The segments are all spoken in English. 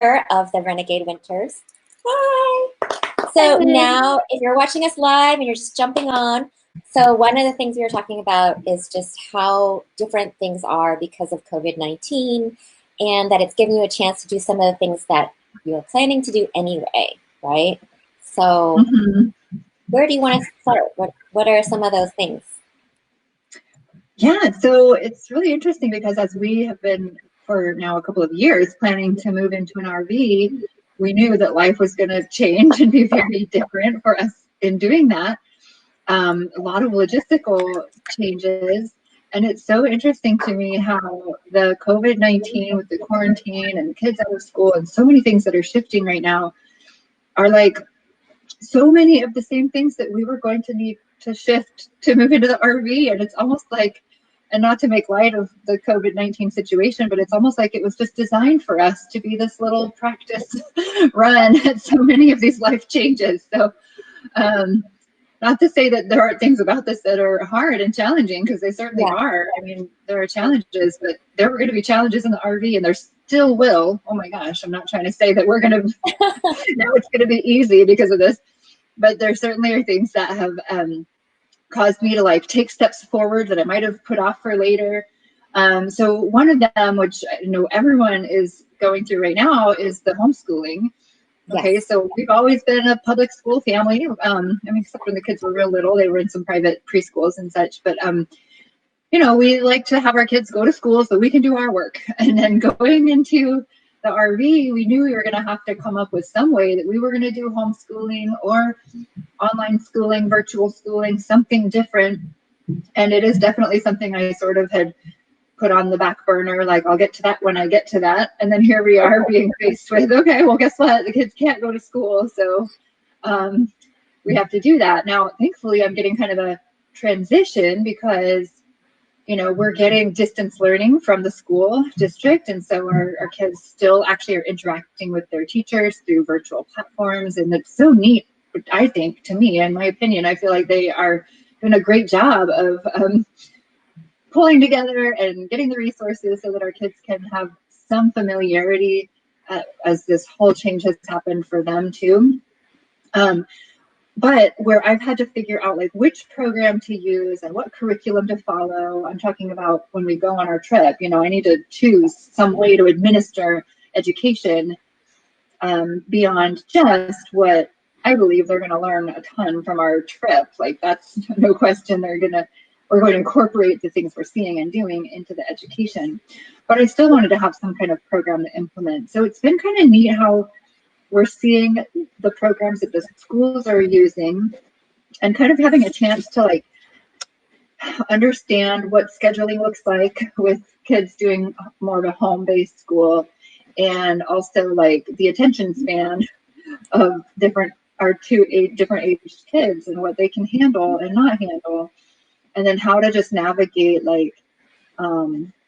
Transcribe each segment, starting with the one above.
of the Renegade Winters. Hi! So now, if you're watching us live and you're just jumping on, so one of the things we were talking about is just how different things are because of COVID-19, and that it's giving you a chance to do some of the things that you were planning to do anyway, right? So where do you want to start? What are some of those things? Yeah, so it's really interesting because as we have been for now a couple of years planning to move into an RV, we knew that life was going to change and be very different for us in doing that. A lot of logistical changes. And it's so interesting to me how the COVID-19 with the quarantine and kids out of school and so many things that are shifting right now are like so many of the same things that we were going to need to shift to move into the RV. And it's almost like, and not to make light of the COVID-19 situation, but it's almost like it was just designed for us to be this little practice run at so many of these life changes. So not to say that there aren't things about this that are hard and challenging, because they certainly are. I mean, there are challenges, but there were going to be challenges in the RV, and there still will. Oh my gosh, I'm not trying to say that we're going to, now it's going to be easy because of this, but there certainly are things that have caused me to like take steps forward that I might have put off for later. So one of them, which I know everyone is going through right now, is the homeschooling. Okay, yes. So we've always been a public school family. I mean, except when the kids were real little, they were in some private preschools and such. But you know, we like to have our kids go to school so we can do our work. And then going into the RV, we knew we were going to have to come up with some way that we were going to do homeschooling or online schooling, virtual schooling, something different. And it is definitely something I sort of had put on the back burner, like I'll get to that when I get to that. And then here we are being faced with, okay, well, guess what? The kids can't go to school. So we have to do that. Now, thankfully, I'm getting kind of a transition because, you know, we're getting distance learning from the school district. And so our kids still actually are interacting with their teachers through virtual platforms. And it's so neat, I think, to me, in my opinion. I feel like they are doing a great job of pulling together and getting the resources so that our kids can have some familiarity as this whole change has happened for them too. But where I've had to figure out like which program to use and what curriculum to follow, I'm talking about when we go on our trip, you know, I need to choose some way to administer education beyond just what I believe they're going to learn a ton from our trip. Like that's no question. We're going to incorporate the things we're seeing and doing into the education. But I still wanted to have some kind of program to implement. So it's been kind of neat how we're seeing the programs that the schools are using and kind of having a chance to like understand what scheduling looks like with kids doing more of a home-based school, and also like the attention span of different aged kids and what they can handle and not handle. And then how to just navigate, like,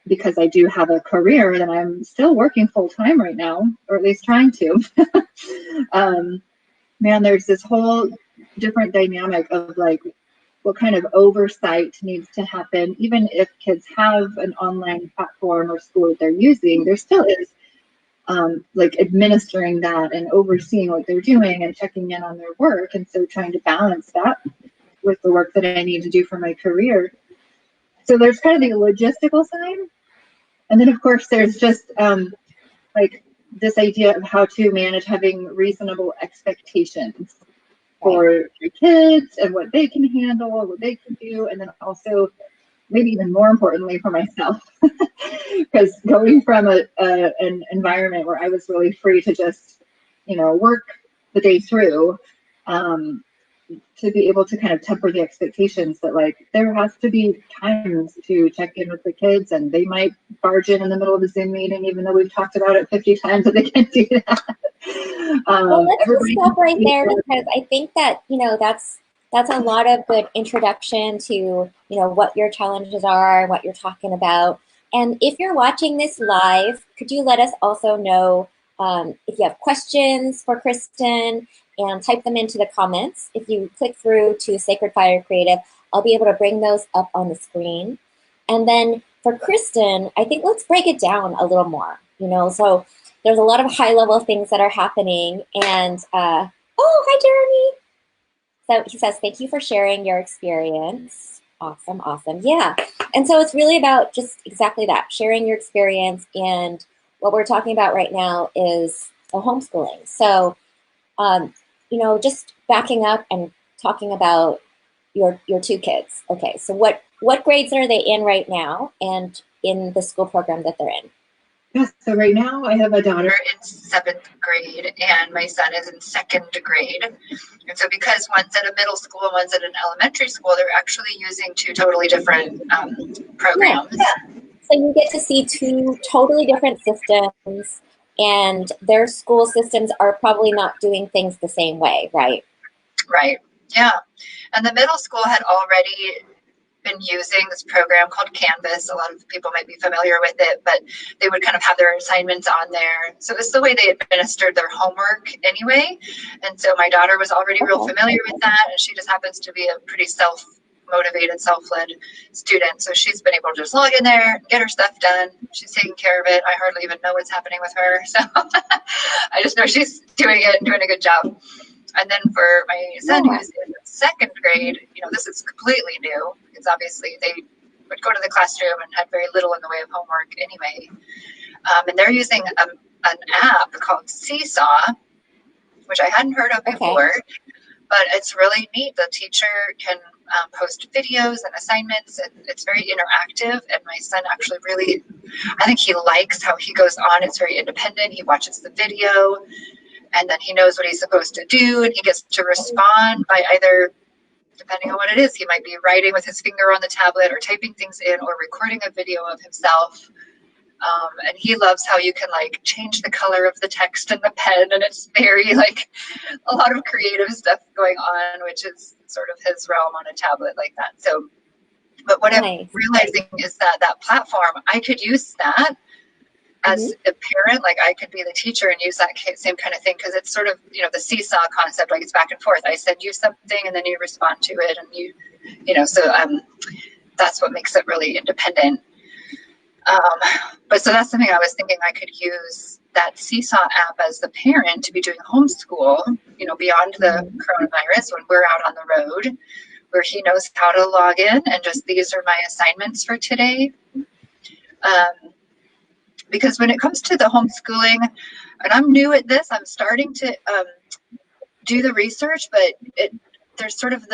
because I do have a career that I'm still working full time right now, or at least trying to. Man, there's this whole different dynamic of like what kind of oversight needs to happen. Even if kids have an online platform or school that they're using, there still is like administering that and overseeing what they're doing and checking in on their work. And so trying to balance that with the work that I need to do for my career. So there's kind of the logistical side. And then of course there's just like this idea of how to manage having reasonable expectations for your kids and what they can handle, what they can do. And then also maybe even more importantly for myself, because going from an environment where I was really free to just, you know, work the day through, to be able to kind of temper the expectations that like there has to be times to check in with the kids, and they might barge in the middle of a Zoom meeting, even though we've talked about it 50 times that they can't do that. Well, let's just stop right there, because I think that, you know, that's a lot of good introduction to, you know, what your challenges are, what you're talking about. And if you're watching this live, could you let us also know if you have questions for Kristen, and type them into the comments. If you click through to Sacred Fire Creative, I'll be able to bring those up on the screen. And then for Kristen, I think let's break it down a little more. You know, so there's a lot of high level things that are happening. And oh, hi, Jeremy. So he says, thank you for sharing your experience. Awesome, awesome. Yeah. And so it's really about just exactly that, sharing your experience. And what we're talking about right now is homeschooling. So, just backing up and talking about your two kids. Okay, so what grades are they in right now and in the school program that they're in? Yeah, so right now I have a daughter in 7th grade and my son is in 2nd grade. And so because one's at a middle school and one's at an elementary school, they're actually using two totally different programs. Yeah. So you get to see two totally different systems, and their school systems are probably not doing things the same way, right? Right. Yeah. And the middle school had already been using this program called Canvas. A lot of people might be familiar with it, but they would kind of have their assignments on there. So it's the way they administered their homework anyway. And so my daughter was already real familiar with that, and she just happens to be a pretty self-motivated, self-led student. So she's been able to just log in there and get her stuff done. She's taking care of it. I hardly even know what's happening with her. So I just know she's doing it and doing a good job. And then for my son, who's in 2nd grade, this is completely new because obviously they would go to the classroom and had very little in the way of homework anyway. And they're using an app called Seesaw, which I hadn't heard of before, but it's really neat. The teacher can post videos and assignments, and it's very interactive. And my son actually I think he likes how he goes on. It's very independent. He watches the video, and then he knows what he's supposed to do, and he gets to respond by either, depending on what it is, he might be writing with his finger on the tablet or typing things in or recording a video of himself. And he loves how you can change the color of the text in the pen, and it's very a lot of creative stuff going on, which is sort of his realm on a tablet like that. So, but what I'm realizing is that platform, I could use that as a parent. I could be the teacher and use that same kind of thing, because it's sort of, the seesaw concept, it's back and forth. I send you something and then you respond to it, and so that's what makes it really independent. But so that's something I was thinking I could use that Seesaw app as the parent to be doing homeschool, beyond the coronavirus, when we're out on the road, where he knows how to log in and just, these are my assignments for today. Because when it comes to the homeschooling, and I'm new at this, I'm starting to do the research, but there's sort of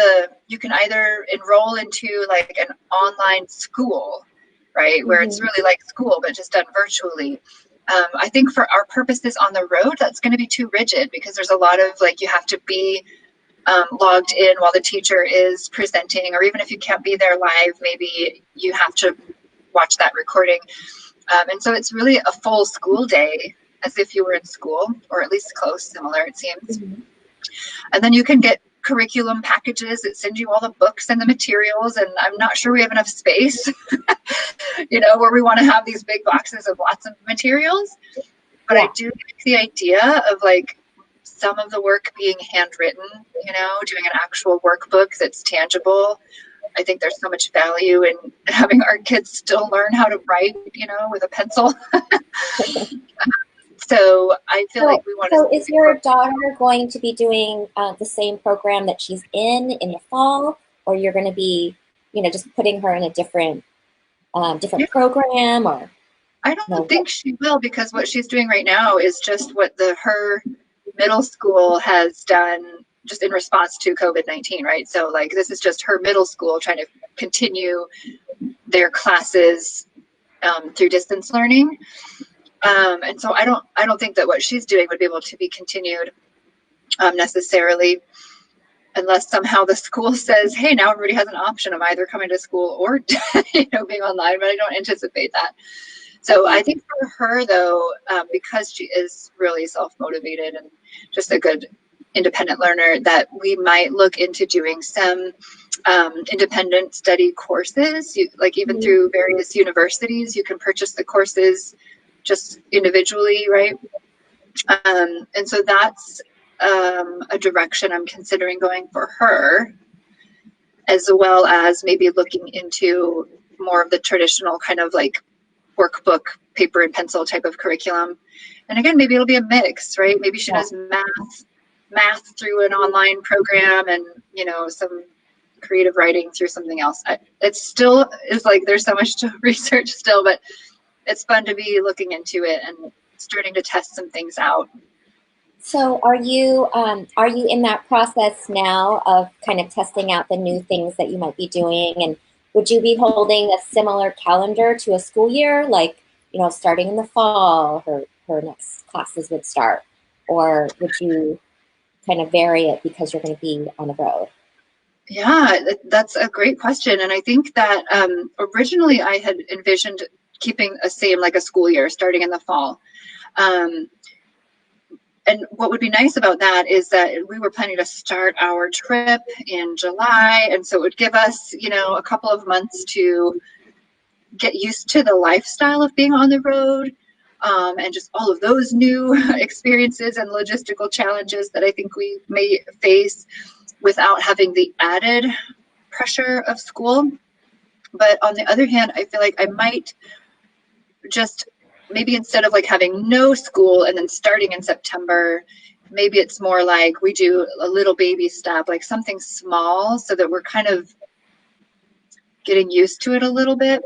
you can either enroll into an online school, right, where it's really like school, but just done virtually. I think for our purposes on the road, that's going to be too rigid, because there's a lot of you have to be logged in while the teacher is presenting, or even if you can't be there live, maybe you have to watch that recording. And so it's really a full school day, as if you were in school, or at least close, similar, it seems. And then you can get curriculum packages that send you all the books and the materials. And I'm not sure we have enough space, where we want to have these big boxes of lots of materials. But I do like the idea of some of the work being handwritten, doing an actual workbook that's tangible. I think there's so much value in having our kids still learn how to write, with a pencil. So I feel like we want to. So is your daughter going to be doing the same program that she's in the fall, or you're going to be, just putting her in a different program? Or I don't think she will, because what she's doing right now is just what her middle school has done, just in response to COVID-19, right? So this is just her middle school trying to continue their classes through distance learning. And so I don't think that what she's doing would be able to be continued necessarily, unless somehow the school says, hey, now everybody has an option of either coming to school or being online, but I don't anticipate that. So I think for her, though, because she is really self-motivated and just a good independent learner, that we might look into doing some independent study courses, even through various universities. You can purchase the courses just individually, right? And so that's a direction I'm considering going for her, as well as maybe looking into more of the traditional kind of workbook, paper and pencil type of curriculum. And again, maybe it'll be a mix, right? Maybe she does math through an online program and, some creative writing through something else. It still is like there's so much to research still, but it's fun to be looking into it and starting to test some things out. So are you in that process now of kind of testing out the new things that you might be doing? And would you be holding a similar calendar to a school year, like, starting in the fall, her next classes would start? Or would you kind of vary it because you're going to be on the road? Yeah, that's a great question. And I think that originally I had envisioned keeping a same, like a school year starting in the fall. And what would be nice about that is that we were planning to start our trip in July. And so it would give us, a couple of months to get used to the lifestyle of being on the road, and just all of those new experiences and logistical challenges that I think we may face without having the added pressure of school. But on the other hand, I feel like I might just maybe instead of like having no school and then starting in September, maybe it's more like we do a little baby step, like something small so that we're kind of getting used to it a little bit.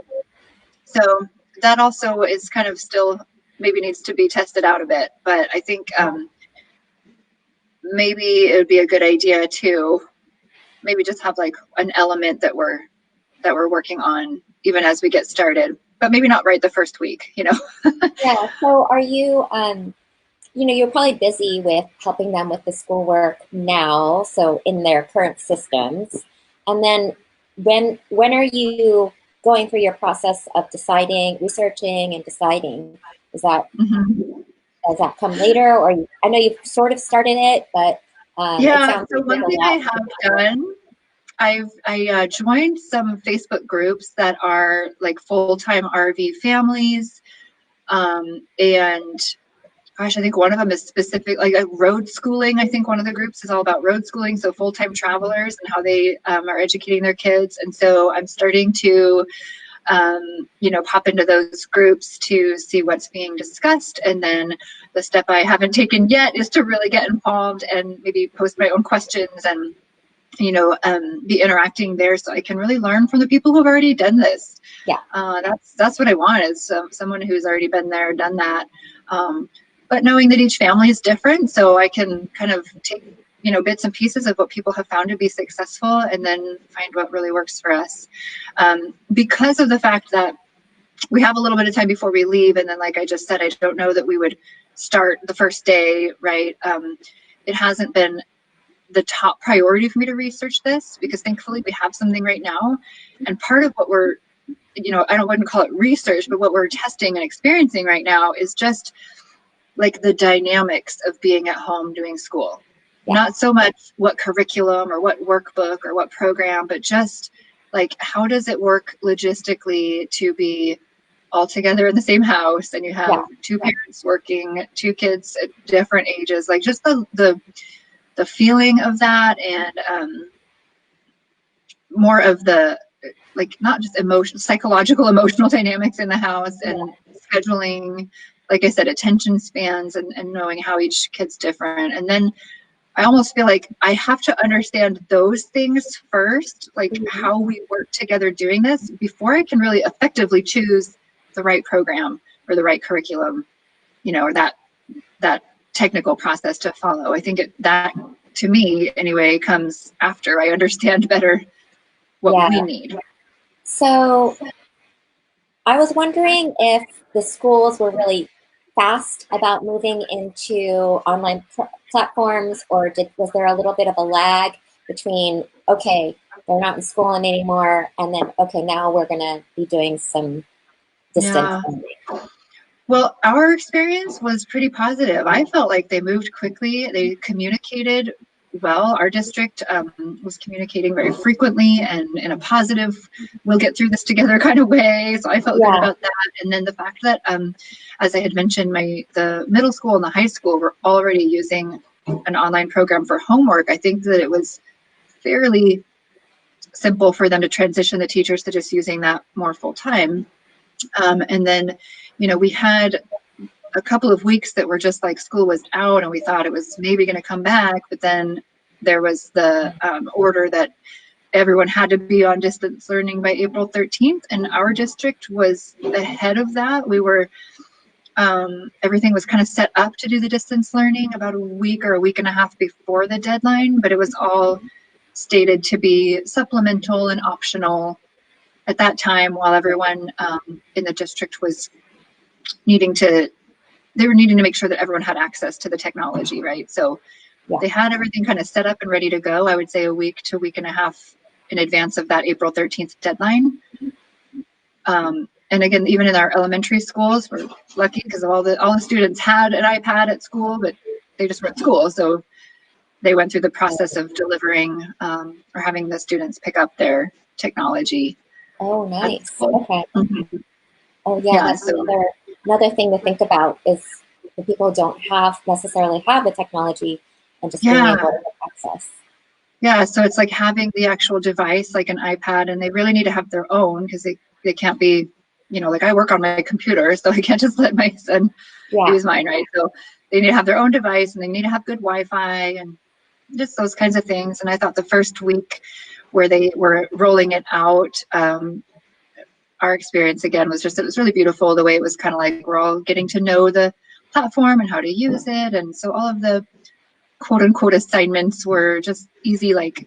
So that also is kind of still maybe needs to be tested out a bit. But I think maybe it would be a good idea to maybe just have like an element that we're working on even as we get started, but maybe not right the first week, Yeah. So are you, you're probably busy with helping them with the schoolwork now, so in their current systems. And then when are you going through your process of researching and deciding? Does that come later, or I know you've sort of started it, but yeah. So one thing I have done, I joined some Facebook groups that are like full-time RV families, and gosh, I think one of them is specific, like road schooling. I think one of the groups is all about road schooling, so full-time travelers and how they are educating their kids. And so I'm starting to pop into those groups to see what's being discussed. And then the step I haven't taken yet is to really get involved and maybe post my own questions and, be interacting there so I can really learn from the people who've already done this. Yeah. That's what I want is someone who's already been there, done that. But knowing that each family is different, so I can kind of take, bits and pieces of what people have found to be successful and then find what really works for us. Because of the fact that we have a little bit of time before we leave, and then like I just said, I don't know that we would start the first day, right? It hasn't been the top priority for me to research this because thankfully we have something right now. And part of what we're, I wouldn't call it research, but what we're testing and experiencing right now is just like the dynamics of being at home doing school. Yeah. Not so much what curriculum or what workbook or what program, but just like, how does it work logistically to be all together in the same house and you have two parents working, two kids at different ages, like just the feeling of that and more of the, like, not just psychological, emotional dynamics in the house and scheduling, like I said, attention spans and knowing how each kid's different. And then I almost feel like I have to understand those things first, like how we work together doing this before I can really effectively choose the right program or the right curriculum, or that technical process to follow. I think that, to me anyway, comes after I understand better what we need. So I was wondering if the schools were really fast about moving into online platforms, or was there a little bit of a lag between, okay, they're not in school anymore, and then, okay, now we're going to be doing some distance learning? Well, our experience was pretty positive. I felt like they moved quickly. They communicated well. Our district was communicating very frequently and in a positive, we'll get through this together kind of way. So I felt good about that. And then the fact that, as I had mentioned, the middle school and the high school were already using an online program for homework. I think that it was fairly simple for them to transition the teachers to just using that more full time. And then, we had a couple of weeks that were just like school was out and we thought it was maybe going to come back, but then there was the order that everyone had to be on distance learning by April 13th, and our district was ahead of that. We were everything was kind of set up to do the distance learning about a week or a week and a half before the deadline, but it was all stated to be supplemental and optional at that time, while everyone in the district was needing to make sure that everyone had access to the technology, right? So they had everything kind of set up and ready to go, I would say a week to a week and a half in advance of that April 13th deadline. And again, even in our elementary schools, we're lucky because all the students had an iPad at school, but they just were at school. So they went through the process of delivering or having the students pick up their technology. Oh, nice. Okay. Mm-hmm. Oh, yeah. That's another thing to think about is the people don't necessarily have the technology and just being able to get access. Yeah, so it's like having the actual device, like an iPad, and they really need to have their own because they can't be, like I work on my computer, so I can't just let my son use mine, right? So they need to have their own device and they need to have good Wi-Fi and just those kinds of things. And I thought the first week where they were rolling it out, our experience again was just, it was really beautiful the way it was kind of like we're all getting to know the platform and how to use it. And so all of the quote unquote assignments were just easy, like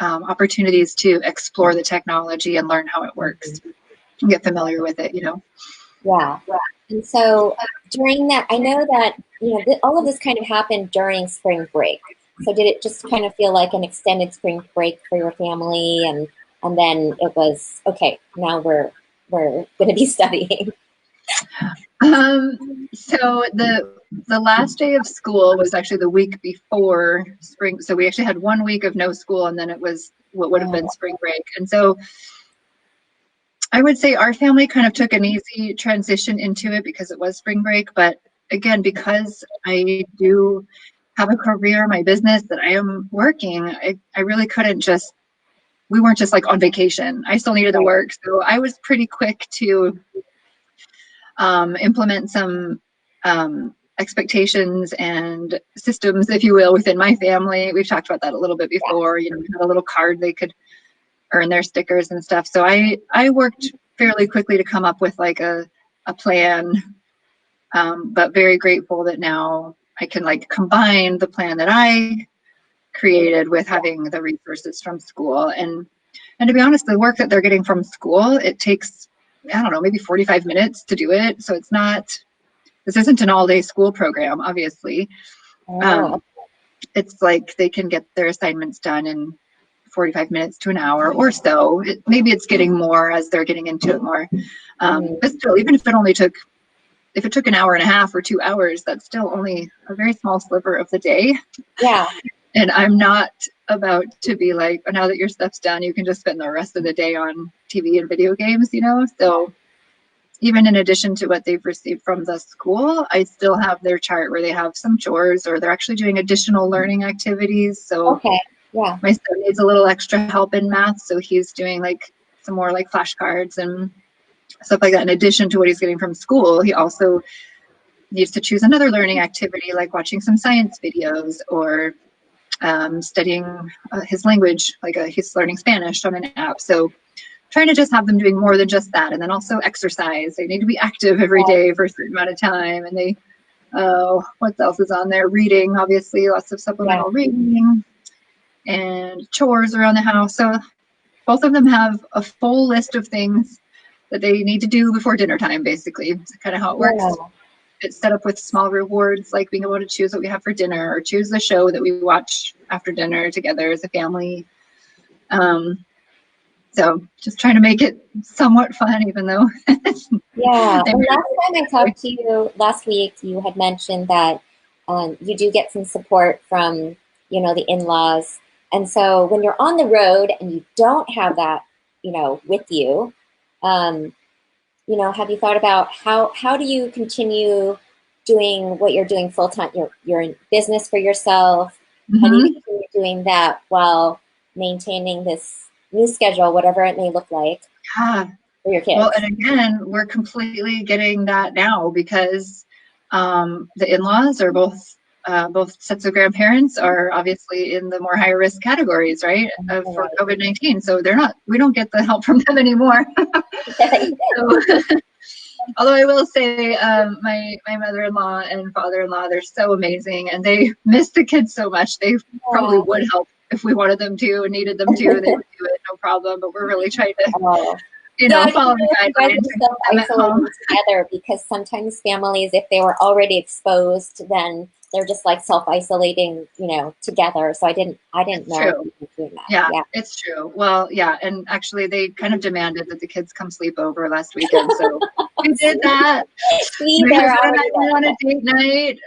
opportunities to explore the technology and learn how it works and get familiar with it, Yeah. And so during that, I know that, all of this kind of happened during spring break. So did it just kind of feel like an extended spring break for your family? And then it was, okay, now we're going to be studying. So the last day of school was actually the week before spring. So we actually had 1 week of no school, and then it was what would have been spring break. And so I would say our family kind of took an easy transition into it because it was spring break. But again, because I do have a career, my business that I am working, I really couldn't we weren't just like on vacation. I still needed to work. So I was pretty quick to implement some expectations and systems, if you will, within my family. We've talked about that a little bit before. We had a little card they could earn their stickers and stuff. So I worked fairly quickly to come up with like a plan, but very grateful that now I can like combine the plan that I created with having the resources from school. And to be honest, the work that they're getting from school, it takes, I don't know, maybe 45 minutes to do it. So this isn't an all-day school program, obviously. It's like they can get their assignments done in 45 minutes to an hour or so. Maybe it's getting more as they're getting into it more. But still, even if it took an hour and a half or 2 hours, that's still only a very small sliver of the day. Yeah. And I'm not about to be like, oh, now that your stuff's done, you can just spend the rest of the day on TV and video games, So even in addition to what they've received from the school, I still have their chart where they have some chores or they're actually doing additional learning activities. So my son needs a little extra help in math. So he's doing like some more like flashcards and stuff like that. In addition to what he's getting from school, he also needs to choose another learning activity, like watching some science videos or studying his language, like he's learning Spanish on an app. So trying to just have them doing more than just that. And then also exercise. They need to be active every day for a certain amount of time. And what else is on there? Reading, obviously, lots of supplemental reading and chores around the house. So both of them have a full list of things that they need to do before dinner time, basically. It's kind of how it works. It's set up with small rewards, like being able to choose what we have for dinner or choose the show that we watch after dinner together as a family. So just trying to make it somewhat fun, even though. Yeah. And last time I talked to you last week, you had mentioned that you do get some support from, the in-laws. And so when you're on the road and you don't have that, with you, have you thought about how do you continue doing what you're doing full time? You're in business for yourself. How do you continue doing that while maintaining this new schedule, whatever it may look like? Yeah. for your kids. Well, and again, we're completely getting that now because the in-laws are both sets of grandparents are obviously in the more higher risk categories, right, for COVID-19. So we don't get the help from them anymore. So, although I will say my mother-in-law and father-in-law, they're so amazing and they miss the kids so much. They probably would help if we wanted them to and needed them to. They would do it, no problem. But we're really trying to, follow the guidelines and at home together, because sometimes families, if they were already exposed, then they're just like self-isolating, together. So I didn't know doing that. Yeah, it's true. Well, yeah, and actually they kind of demanded that the kids come sleep over last weekend, so we did that. We on a date night,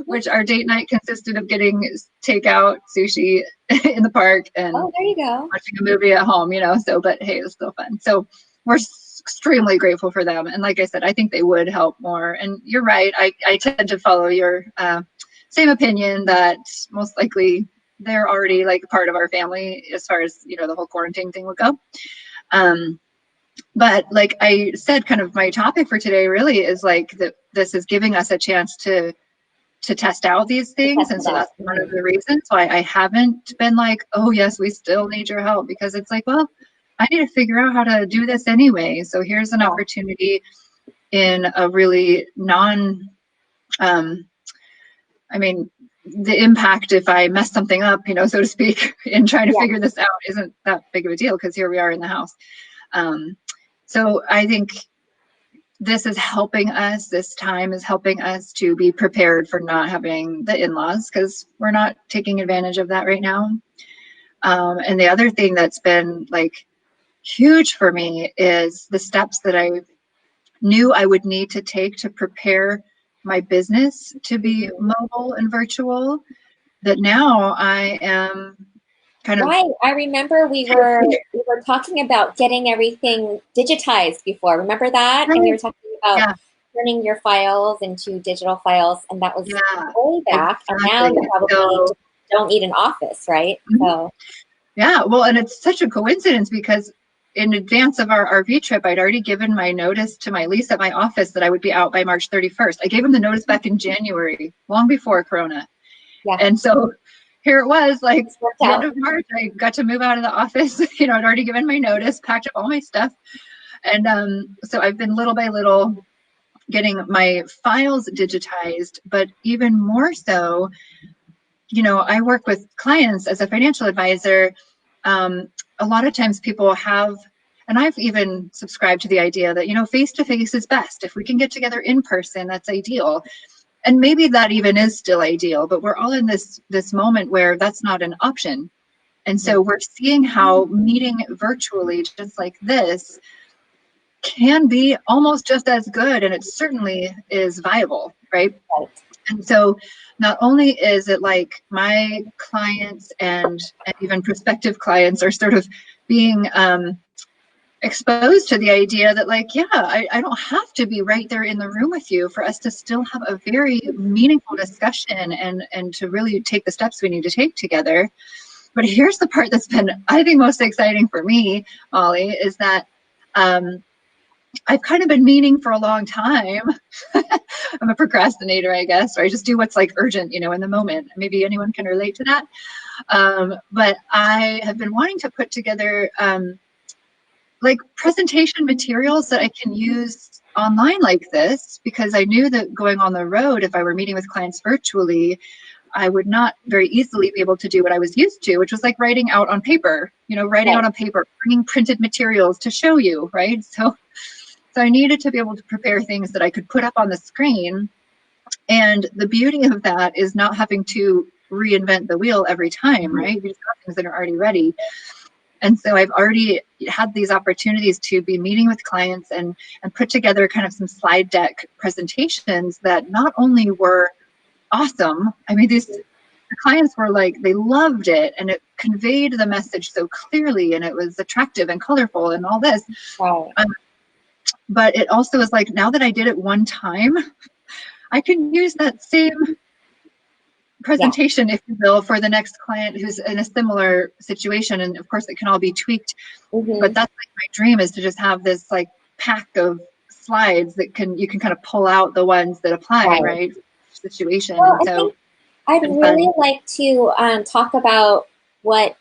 which our date night consisted of getting takeout sushi in the park and there you go. watching a movie at home, So, but hey, it was still fun. So we're extremely grateful for them. And like I said, I think they would help more. And you're right. I tend to follow your same opinion that most likely they're already like part of our family as far as, the whole quarantine thing would go. But like I said, kind of my topic for today really is like that this is giving us a chance to test out these things. And so that's one of the reasons why I haven't been like, oh yes, we still need your help, because it's like, well, I need to figure out how to do this anyway. So here's an opportunity in a really the impact if I mess something up, so to speak, in trying to figure this out isn't that big of a deal because here we are in the house. So I think this is helping us, this time is helping us to be prepared for not having the in-laws, because we're not taking advantage of that right now. And the other thing that's been like huge for me is the steps that I knew I would need to take to prepare my business to be mobile and virtual, that now I am kind of... Right. I remember we were talking about getting everything digitized before. Remember that? Right. And you were talking about turning your files into digital files, and that was way back. Exactly. And now you probably don't need an office, right? Mm-hmm. So yeah, well, and it's such a coincidence because in advance of our RV trip, I'd already given my notice to my lease at my office that I would be out by March 31st. I gave him the notice back in January, long before Corona. Yeah. And so here it was, like the end of March, I got to move out of the office. I'd already given my notice, packed up all my stuff. And so I've been little by little getting my files digitized, but even more so, I work with clients as a financial advisor. A lot of times people have, and I've even subscribed to the idea that, face-to-face is best. If we can get together in person, that's ideal. And maybe that even is still ideal, but we're all in this moment where that's not an option. And so we're seeing how meeting virtually, just like this, can be almost just as good, and it certainly is viable, right? And so not only is it like my clients and even prospective clients are sort of being exposed to the idea that like, I don't have to be right there in the room with you for us to still have a very meaningful discussion and to really take the steps we need to take together. But here's the part that's been, I think, most exciting for me, Molly, is that I've kind of been meaning for a long time. I'm a procrastinator, I guess, or I just do what's like urgent, in the moment. Maybe anyone can relate to that. But I have been wanting to put together like presentation materials that I can use online like this, because I knew that going on the road, if I were meeting with clients virtually, I would not very easily be able to do what I was used to, which was like writing out on paper, writing out on paper, bringing printed materials to show you, right? So I needed to be able to prepare things that I could put up on the screen. And the beauty of that is not having to reinvent the wheel every time, right? We just have things that are already ready. And so I've already had these opportunities to be meeting with clients and put together kind of some slide deck presentations that not only were awesome, the clients were like, they loved it, and it conveyed the message so clearly, and it was attractive and colorful and all this. Wow. But it also was like, now that I did it one time, I can use that same presentation, if you will, for the next client who's in a similar situation. And of course, it can all be tweaked. But that's like my dream, is to just have this like pack of slides that you can kind of pull out the ones that apply, right? Situation. Well, And I so think I'd really like to talk about what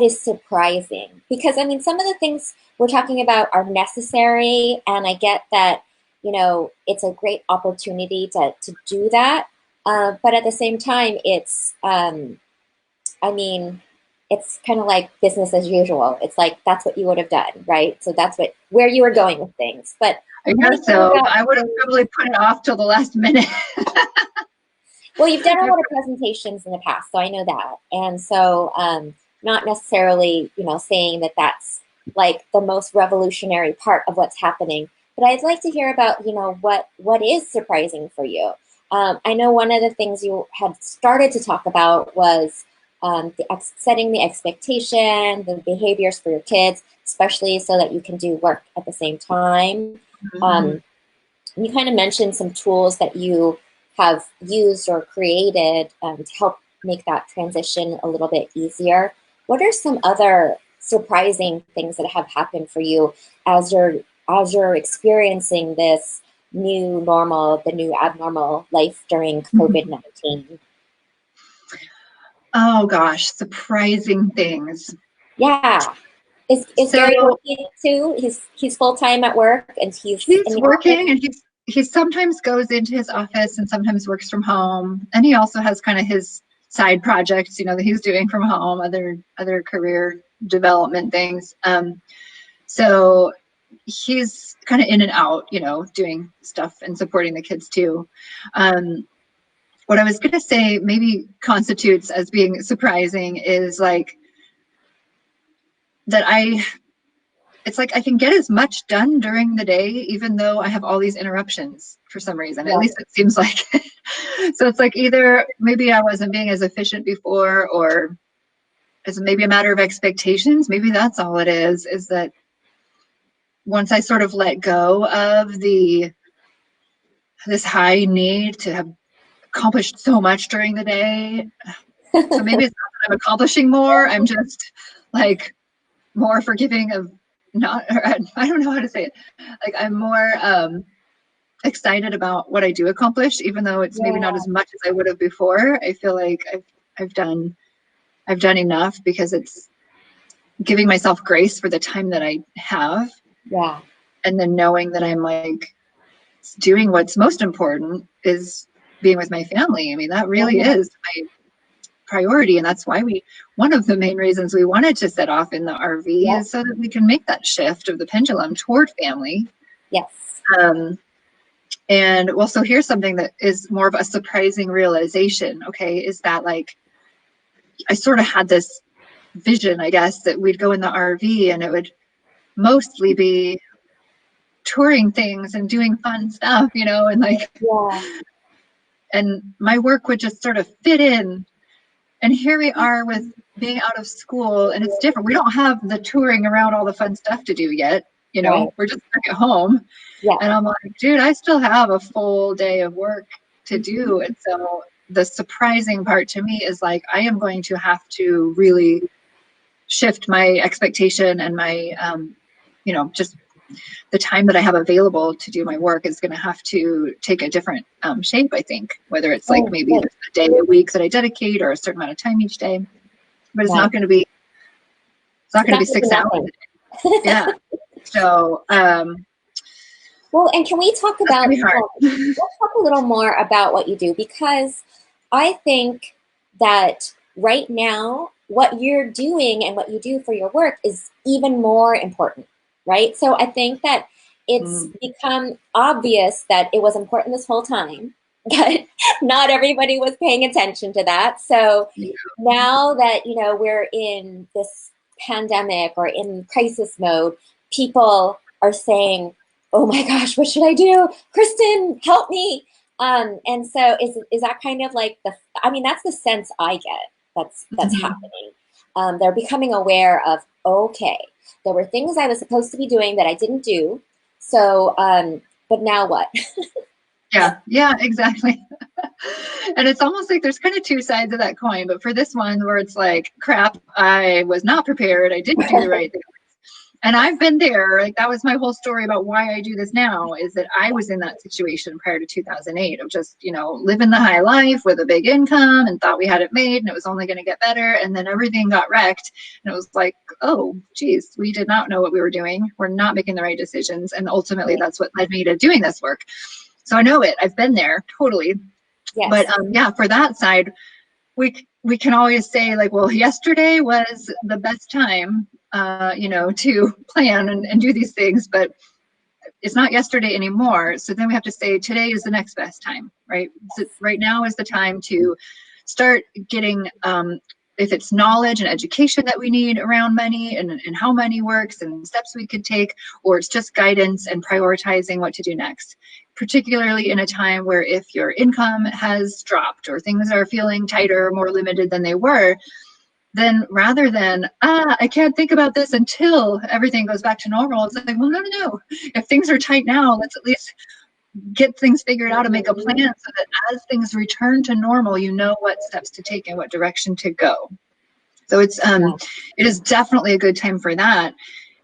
is surprising, because I mean, some of the things we're talking about are necessary, and I get that, you know, it's a great opportunity to do that. But at the same time, it's I mean, it's kind of like business as usual. It's like that's what you would have done, right? So that's where you were going with things. But I guess so. I would have probably put it off till the last minute. Well, you've done a lot of presentations in the past, so I know that. And so, not necessarily, you know, saying that that's like the most revolutionary part of what's happening, but I'd like to hear about, you know, what is surprising for you. I know one of the things you had started to talk about was setting the expectation, the behaviors for your kids, especially so that you can do work at the same time. You kind of mentioned some tools that you have used or created to help make that transition a little bit easier. What are some other surprising things that have happened for you as you're experiencing this new normal, the new abnormal life during COVID-19? Oh gosh, surprising things. Yeah. Is Gary working too? He's full-time at work, and he's working, and he sometimes goes into his office and sometimes works from home. And he also has kind of his side projects, you know, that he's doing from home, other career development things. So he's kind of in and out, you know, doing stuff and supporting the kids too. What I was going to say maybe constitutes as being surprising is like that it's like I can get as much done during the day, even though I have all these interruptions for some reason. At least it seems like. So it's like either maybe I wasn't being as efficient before, or it's maybe a matter of expectations. Maybe that's all it is that once I sort of let go of this high need to have accomplished so much during the day. So maybe it's not that I'm accomplishing more. I'm just like more forgiving of not, or I don't know how to say it. Like I'm more excited about what I do accomplish, even though it's maybe not as much as I would have before. I feel like I've done enough, because it's giving myself grace for the time that I have. Yeah. And then knowing that I'm like doing what's most important is being with my family. I mean, that really is my priority. And that's why one of the main reasons we wanted to set off in the RV is so that we can make that shift of the pendulum toward family. Yes. And well, so here's something that is more of a surprising realization. Okay. Is that like, I sort of had this vision, I guess, that we'd go in the RV and it would mostly be touring things and doing fun stuff, you know, and like, and my work would just sort of fit in. And here we are with being out of school, and it's different. We don't have the touring around all the fun stuff to do yet. You know, we're just back at home. And I'm like, dude, I still have a full day of work to do. And so the surprising part to me is like, I am going to have to really shift my expectation and my, you know, just the time that I have available to do my work is going to have to take a different shape, I think, whether it's like maybe a day a week that I dedicate, or a certain amount of time each day, but it's not going to be, 6 hours a day. Yeah. So, well, and can we talk about, let's talk a little more about what you do, because I think that right now, what you're doing and what you do for your work is even more important, right? So I think that it's become obvious that it was important this whole time, but not everybody was paying attention to that. So now that, you know, we're in this pandemic or in crisis mode, people are saying, oh my gosh, what should I do? Kristen, help me. And so is that kind of like I mean, that's the sense I get that's happening. They're becoming aware of, okay, there were things I was supposed to be doing that I didn't do. So, but now what? Yeah, exactly. And it's almost like there's kind of two sides of that coin. But for this one, where it's like, crap, I was not prepared. I didn't do the right thing. And I've been there. Like, that was my whole story about why I do this now, is that I was in that situation prior to 2008 of just, living the high life with a big income and thought we had it made and it was only going to get better. And then everything got wrecked. And it was like, oh, geez, we did not know what we were doing. We're not making the right decisions. And ultimately, that's what led me to doing this work. So I know it. I've been there totally. Yes. But yeah, for that side, we can always say like, well, yesterday was the best time, to plan and do these things, but it's not yesterday anymore. So then we have to say today is the next best time, right? So right now is the time to start getting, if it's knowledge and education that we need around money and how money works and steps we could take, or it's just guidance and prioritizing what to do next. Particularly in a time where if your income has dropped or things are feeling tighter, more limited than they were, then rather than, I can't think about this until everything goes back to normal, it's like, well, no. If things are tight now, let's at least get things figured out and make a plan so that as things return to normal, you know what steps to take and what direction to go. So it is definitely a good time for that.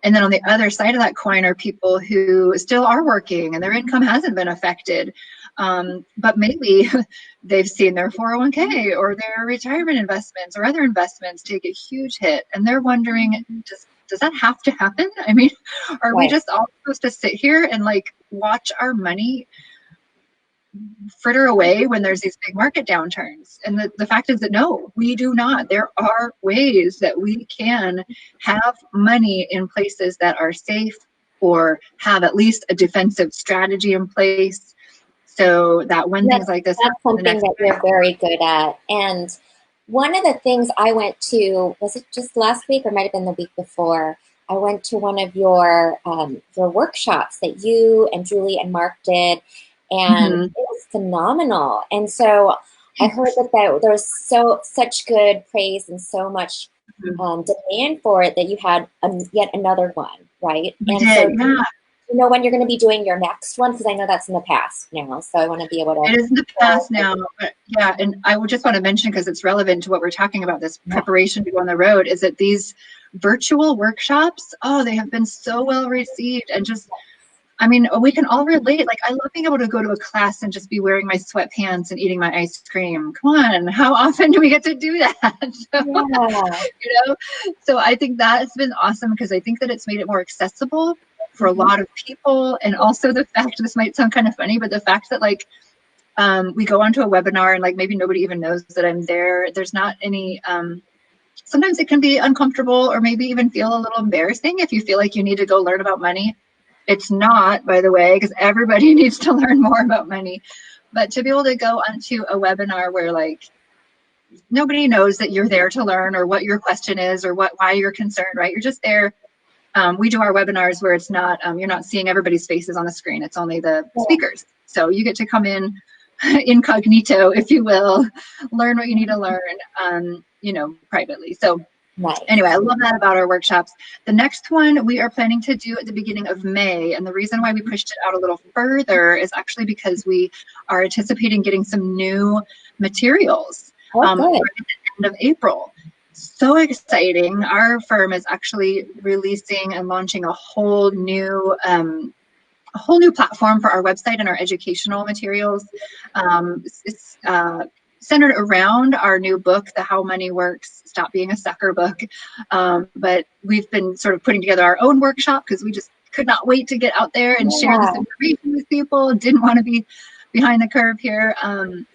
And then on the other side of that coin are people who still are working and their income hasn't been affected. But maybe they've seen their 401k or their retirement investments or other investments take a huge hit. And they're wondering, does that have to happen? I mean, are we just all supposed to sit here and like watch our money fritter away when there's these big market downturns? And the fact is that no, we do not. There are ways that we can have money in places that are safe or have at least a defensive strategy in place so that when things like this happen, that's something that you're very good at. And one of the things I went to, was it just last week or might have been the week before, I went to one of your workshops that you and Julie and Mark did, and it was phenomenal. And so I heard that there was such good praise and so much demand for it that you had yet another one, right? You know when you're going to be doing your next one? Because I know that's in the past now, so I want to be able to. It is in the past now, but yeah, and I would just want to mention, because it's relevant to what we're talking about, this preparation to go on the road, is that these virtual workshops, they have been so well received, and just, I mean, we can all relate. Like, I love being able to go to a class and just be wearing my sweatpants and eating my ice cream. Come on, how often do we get to do that? So I think that has been awesome, because I think that it's made it more accessible for a lot of people. And also the fact, this might sound kind of funny, but the fact that like we go onto a webinar and like maybe nobody even knows that I'm there. There's not any, sometimes it can be uncomfortable or maybe even feel a little embarrassing if you feel like you need to go learn about money. It's not, by the way, because everybody needs to learn more about money. But to be able to go onto a webinar where like nobody knows that you're there to learn or what your question is or why you're concerned, right? You're just there. We do our webinars where it's not, you're not seeing everybody's faces on the screen. It's only the speakers. So you get to come in incognito, if you will, learn what you need to learn, privately. So anyway, I love that about our workshops. The next one we are planning to do at the beginning of May. And the reason why we pushed it out a little further is actually because we are anticipating getting some new materials at the end of April. So exciting. Our firm is actually releasing and launching a whole new platform for our website and our educational materials. It's centered around our new book, The How Money Works, Stop Being a Sucker book. But we've been sort of putting together our own workshop because we just could not wait to get out there and share this information with people. Didn't want to be behind the curve here.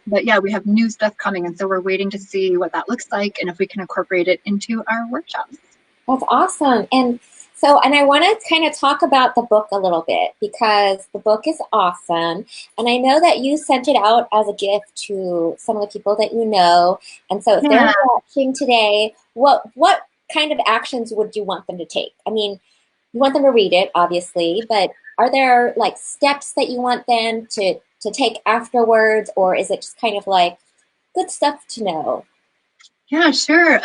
But yeah, we have new stuff coming. And so we're waiting to see what that looks like and if we can incorporate it into our workshops. That's awesome. And I want to kind of talk about the book a little bit, because the book is awesome. And I know that you sent it out as a gift to some of the people that you know. And so if they're watching today, what kind of actions would you want them to take? I mean, you want them to read it, obviously, but are there like steps that you want them to take afterwards, or is it just kind of like good stuff to know? Yeah, sure.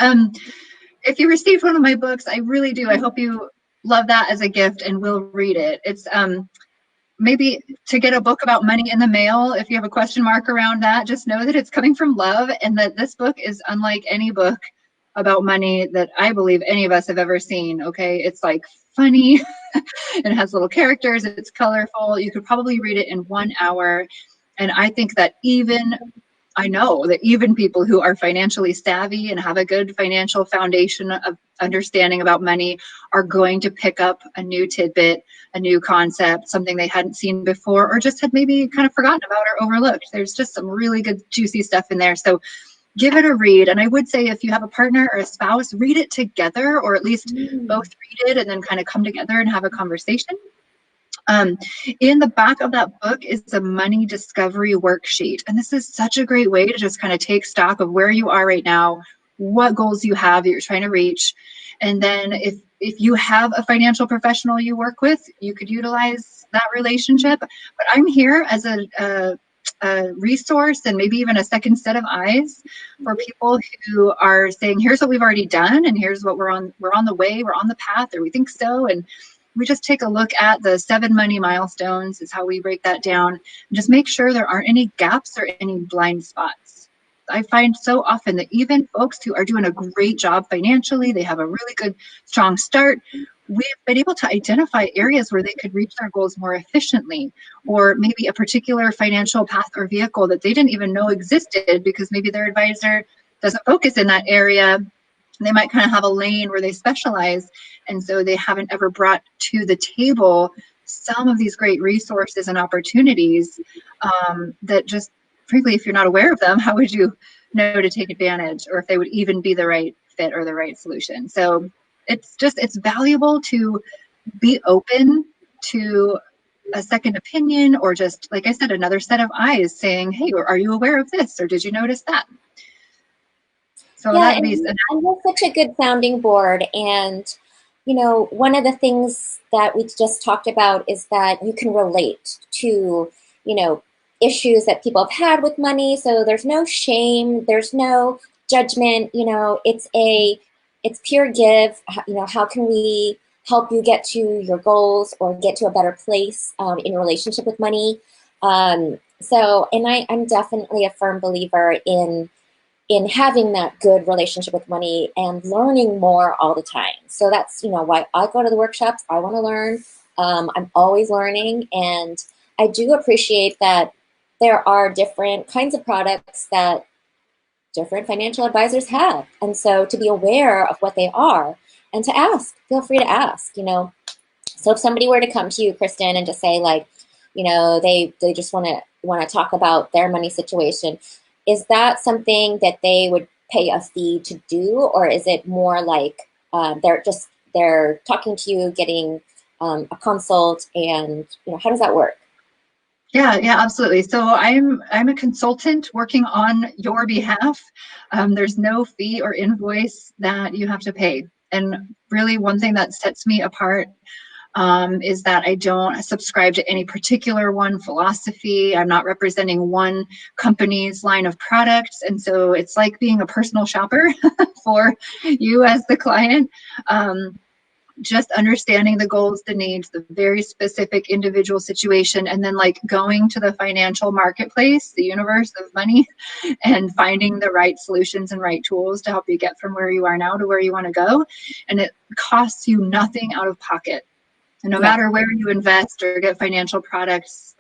If you received one of my books, I really do. I hope you love that as a gift and will read it. It's maybe to get a book about money in the mail, if you have a question mark around that, just know that it's coming from love, and that this book is unlike any book about money that I believe any of us have ever seen. Okay, it's like funny, it has little characters, it's colorful. You could probably read it in 1 hour. And I think that I know that even people who are financially savvy and have a good financial foundation of understanding about money are going to pick up a new tidbit, a new concept, something they hadn't seen before, or just had maybe kind of forgotten about or overlooked. There's just some really good, juicy stuff in there. So give it a read. And I would say if you have a partner or a spouse, read it together, or at least both read it and then kind of come together and have a conversation. In the back of that book is a money discovery worksheet. And this is such a great way to just kind of take stock of where you are right now, what goals you have that you're trying to reach. And then if you have a financial professional you work with, you could utilize that relationship. But I'm here as a resource and maybe even a second set of eyes for people who are saying, here's what we've already done, and here's what we're on the way, we're on the path, or we think so. And we just take a look at the 7 money milestones is how we break that down, and just make sure there aren't any gaps or any blind spots. I find so often that even folks who are doing a great job financially, they have a really good, strong start, we've been able to identify areas where they could reach their goals more efficiently, or maybe a particular financial path or vehicle that they didn't even know existed because maybe their advisor doesn't focus in that area. They might kind of have a lane where they specialize, and so they haven't ever brought to the table some of these great resources and opportunities that just, frankly, if you're not aware of them, how would you know to take advantage, or if they would even be the right fit or the right solution? So it's valuable to be open to a second opinion, or just, like I said, another set of eyes saying, hey, are you aware of this, or did you notice that? So yeah, and that's such a good sounding board. And one of the things that we just talked about is that you can relate to issues that people have had with money. So there's no shame, there's no judgment. It's pure give. How can we help you get to your goals or get to a better place in your relationship with money? And I'm definitely a firm believer in having that good relationship with money and learning more all the time. So that's why I go to the workshops. I want to learn. I'm always learning, and I do appreciate that there are different kinds of products that different financial advisors have. And so to be aware of what they are and to ask, feel free to ask, So if somebody were to come to you, Kristen, and just say they just want to talk about their money situation, is that something that they would pay a fee to do? Or is it more like they're talking to you, getting a consult, and how does that work? Yeah, absolutely. So I'm a consultant working on your behalf. There's no fee or invoice that you have to pay. And really, one thing that sets me apart is that I don't subscribe to any particular one philosophy. I'm not representing one company's line of products. And so it's like being a personal shopper for you as the client. Just understanding the goals, the needs, the very specific individual situation, and then going to the financial marketplace, the universe of money, and finding the right solutions and right tools to help you get from where you are now to where you want to go. And it costs you nothing out of pocket. And no matter where you invest or get financial products,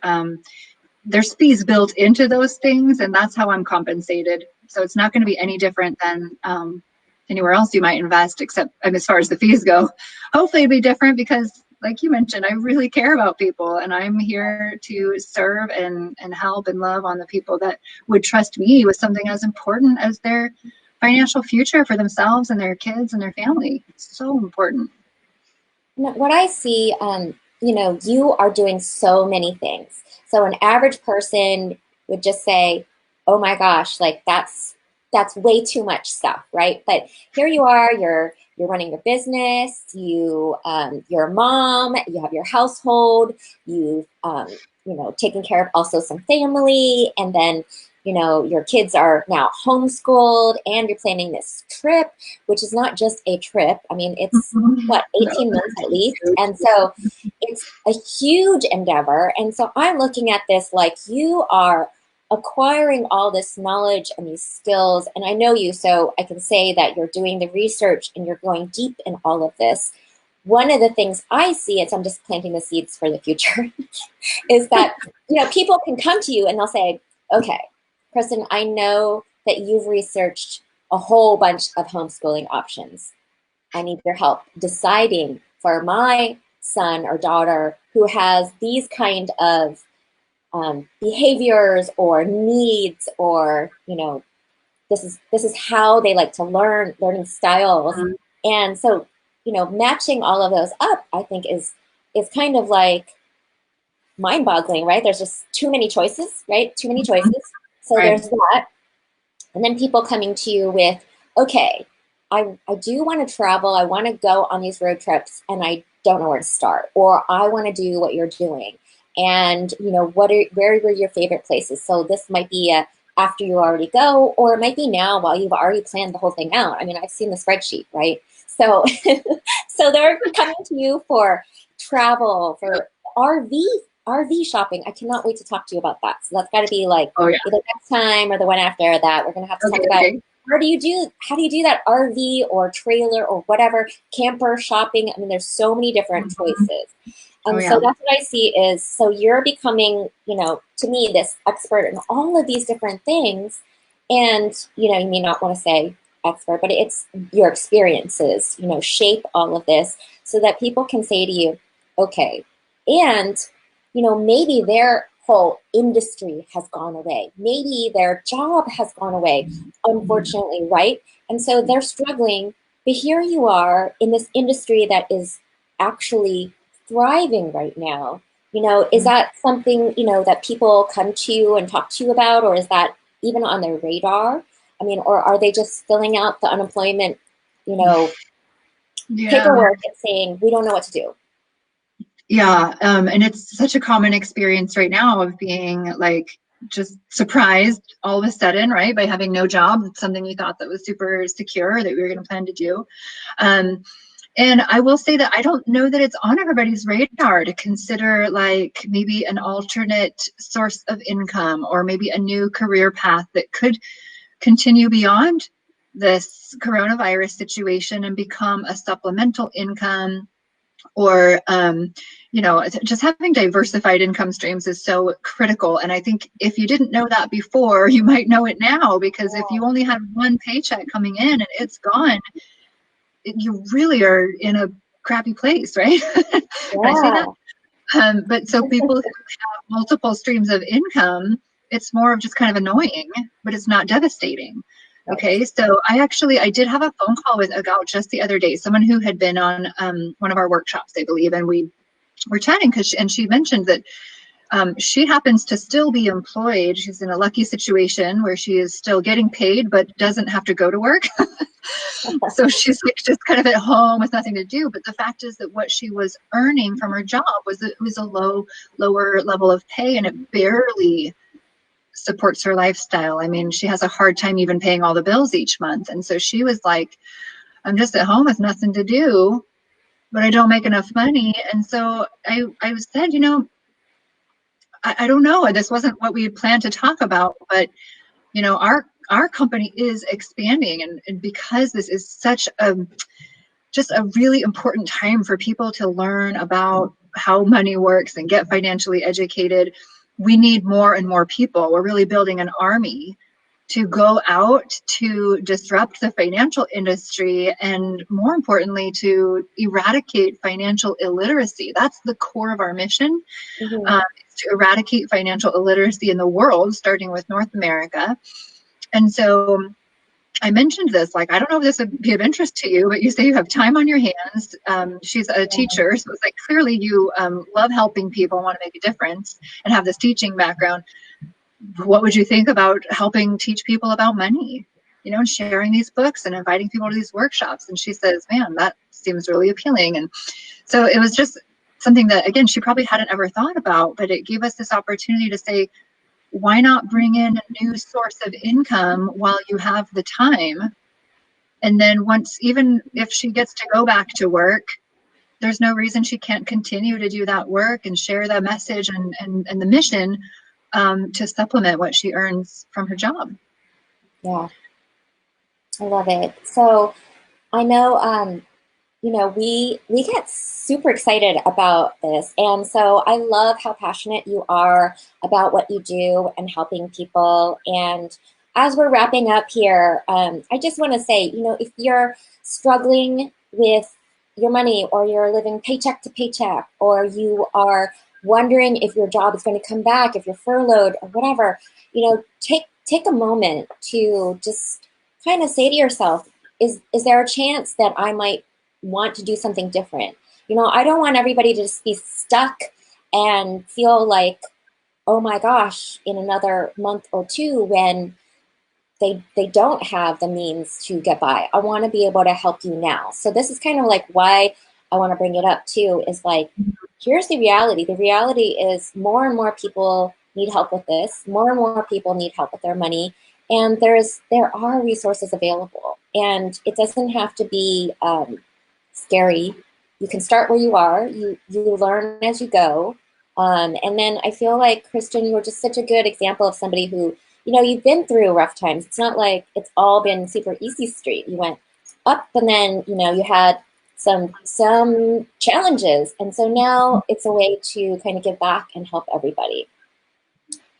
there's fees built into those things, and that's how I'm compensated. So it's not going to be any different than anywhere else you might invest, except as far as the fees go. Hopefully it'll be different because, like you mentioned, I really care about people, and I'm here to serve and help and love on the people that would trust me with something as important as their financial future for themselves and their kids and their family. It's so important. What I see, you are doing so many things. So an average person would just say, oh my gosh, that's way too much stuff, right? But here you are, you're running your business, you're a mom, you have your household, you've taken care of also some family, and then your kids are now homeschooled, and you're planning this trip, which is not just a trip. I mean, it's 18 months at least. And so it's a huge endeavor. And so I'm looking at this like you are acquiring all this knowledge and these skills. And I know you, so I can say that you're doing the research and you're going deep in all of this. One of the things I see, is I'm just planting the seeds for the future, is that, people can come to you and they'll say, okay, Kristen, I know that you've researched a whole bunch of homeschooling options. I need your help deciding for my son or daughter who has these kind of behaviors or needs, or this is how they like to learning styles. And so matching all of those up, I think is kind of like mind-boggling, right? There's just too many choices, right? Too many choices. So Right. there's that. And then people coming to you with, okay, I do want to travel. I want to go on these road trips and I don't know where to start. Or I want to do what you're doing. And, where were your favorite places? So this might be after you already go, or it might be now while you've already planned the whole thing out. I mean, I've seen the spreadsheet, right? So, so they're coming to you for travel, for RV shopping. I cannot wait to talk to you about that. So that's got to be like either next time or the one after that. We're going to have to talk about how do you do that RV or trailer or whatever, camper shopping. I mean, there's so many different choices. And so that's what I see is, so you're becoming, to me, this expert in all of these different things. And, you may not want to say expert, but it's your experiences, shape all of this so that people can say to you, okay, and, maybe their whole industry has gone away. Maybe their job has gone away, unfortunately, right? And so they're struggling, but here you are in this industry that is actually thriving right now. Is that something, that people come to you and talk to you about, or is that even on their radar? I mean, or are they just filling out the unemployment, paperwork and saying, we don't know what to do? Yeah, and it's such a common experience right now of being like just surprised all of a sudden, right, by having no job, something you thought that was super secure that we were going to plan to do. And I will say that I don't know that it's on everybody's radar to consider like maybe an alternate source of income, or maybe a new career path that could continue beyond this coronavirus situation and become a supplemental income. Or, just having diversified income streams is so critical. And I think if you didn't know that before, you might know it now, because if you only had one paycheck coming in and it's gone, you really are in a crappy place, right? Can I say that? But so people who have multiple streams of income, it's more of just kind of annoying, but it's not devastating. Okay, so I did have a phone call with a gal just the other day, someone who had been on one of our workshops, I believe, and we were chatting and she mentioned that she happens to still be employed. She's in a lucky situation where she is still getting paid, but doesn't have to go to work. So she's like just kind of at home with nothing to do. But the fact is that what she was earning from her job was a lower level of pay, and it barely supports her lifestyle. I mean, she has a hard time even paying all the bills each month. And so she was like, I'm just at home with nothing to do, but I don't make enough money. And so I said, I don't know, this wasn't what we had planned to talk about, but our company is expanding, and because this is such just a really important time for people to learn about how money works and get financially educated, we need more and more people. We're really building an army to go out to disrupt the financial industry, and more importantly, to eradicate financial illiteracy. That's the core of our mission, to eradicate financial illiteracy in the world, starting with North America. And so I mentioned this, like, I don't know if this would be of interest to you, but you say you have time on your hands. She's a teacher, so it's like clearly you love helping people, want to make a difference, and have this teaching background. What would you think about helping teach people about money, and sharing these books and inviting people to these workshops? And she says, man, that seems really appealing. And so it was just something that, again, she probably hadn't ever thought about, but it gave us this opportunity to say, why not bring in a new source of income while you have the time? And then once, even if she gets to go back to work, there's no reason she can't continue to do that work and share that message and the mission to supplement what she earns from her job. Yeah, I love it. So I know, you know, we get super excited about this, and so I love how passionate you are about what you do and helping people. And as we're wrapping up here, I just want to say, you know, if you're struggling with your money, or you're living paycheck to paycheck, or you are wondering if your job is going to come back, if you're furloughed or whatever, you know, take a moment to just kind of say to yourself, is there a chance that I might want to do something different? You know, I don't want everybody to just be stuck and feel like, oh my gosh, in another month or two when they don't have the means to get by. I want to be able to help you now. So this is kind of like why I want to bring it up too, is like, here's the reality. The reality is more and more people need help with this. More and more people need help with their money. And there are resources available. And it doesn't have to be scary. You can start where you are. You learn as you go. And then I feel like, Kristen, you were just such a good example of somebody who, you know, you've been through rough times. It's not like it's all been super easy street. You went up, and then, you know, you had some challenges. And so now it's a way to kind of give back and help everybody.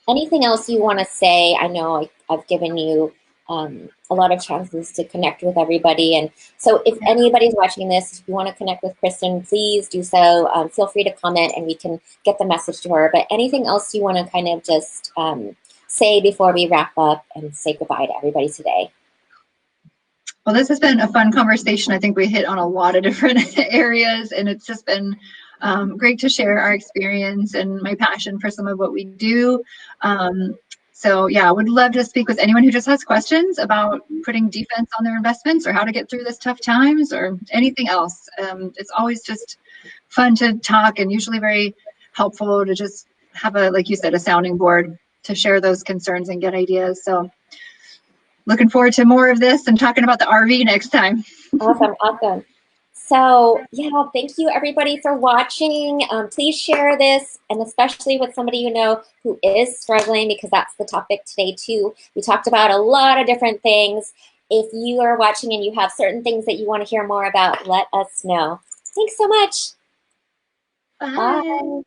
Anything else you want to say? I know I've given you a lot of chances to connect with everybody. And so if anybody's watching this, if you want to connect with Kristen, please do so. Feel free to comment and we can get the message to her. But anything else you want to kind of just say before we wrap up and say goodbye to everybody today? Well, this has been a fun conversation. I think we hit on a lot of different areas, and it's just been great to share our experience and my passion for some of what we do. So yeah, I would love to speak with anyone who just has questions about putting defense on their investments, or how to get through this tough times, or anything else. It's always just fun to talk, and usually very helpful to just have a, like you said, a sounding board to share those concerns and get ideas. So looking forward to more of this and talking about the RV next time. Awesome. So yeah, thank you everybody for watching. Please share this, and especially with somebody you know who is struggling, because that's the topic today too. We talked about a lot of different things. If you are watching and you have certain things that you want to hear more about, let us know. Thanks so much. Bye. Bye.